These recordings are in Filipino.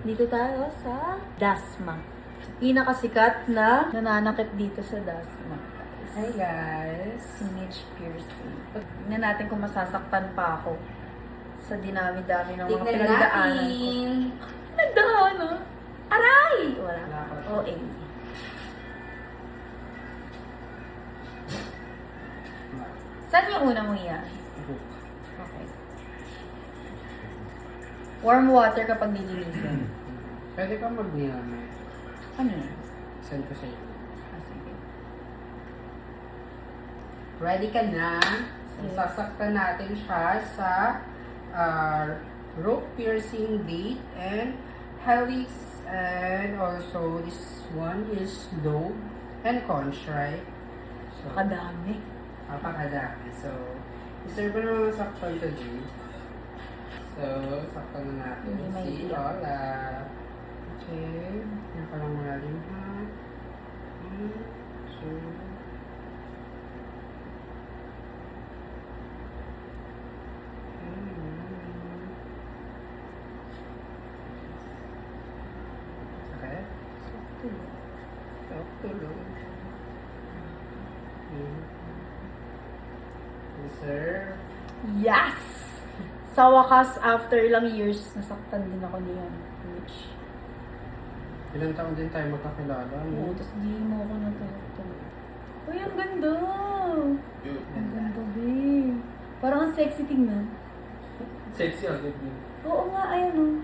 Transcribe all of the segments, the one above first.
Dito tayo sa Dasma. Pinakasikat na nananakit dito sa Dasma. Hi guys! Teenage piercing. Tignan natin kung masasaktan pa ako sa dinami-dami ng mga Tignan pinagdaanan ko. natin! Pinagdaanan? Aray! Wala. Wala ko. OA. Saan yung una mo yan? Okay. Warm water kapag nilinisin. Pwede ka mag-niyame. Ano yan? Send ko sa iyo. Ah, sige. Ready ka na? Yes. Sasaktan natin siya sa rope piercing date and helix, and also this one is lobe and conch, right? So, Kadami. napakadami. So, iserve ko na mga saktan today. So, saktan na natin Hindi may si iyak. Lola. Okay. Nakalang muna rin ha. 1, 2, okay. Tulong. Yes, sir. Yes! Sa wakas, after ilang years, nasaktan din ako niyan. Which, Ilang taon din tayo magkakilala, oo, no? tapos di mo ako nasaktan. Uy, ang ganda! Ang ganda, babe. Parang ang sexy tingnan. Sexy agad yun. Oo nga, ayan o.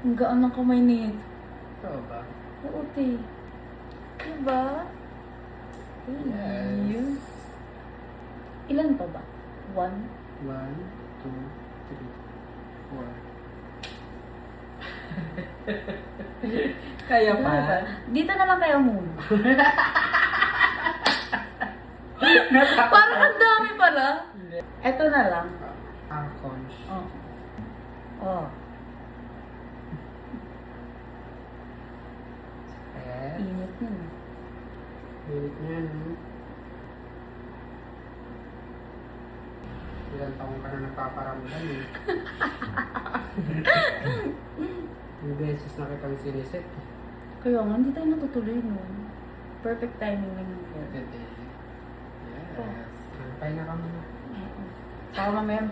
Ang gaan ng kamay nito. Ito ba? Oo, te. Diba? Yes. Ilan pa ba? 1? 1, 2, 3, 4. Kaya pa? Dito na lang kayo muna. Parang ang dami pala. Hindi. Ito na lang. Conch. Oh. Oh. Yes. Init nun. Bilit niya, no? Ilang taong ka na nagpaparamdam, eh. Yung beses na kitang sinisit. Kaya nga, hindi tayo natutuloy no. Perfect timing lang yun. Good day. Yes. Pay na kami. Saka mamaya,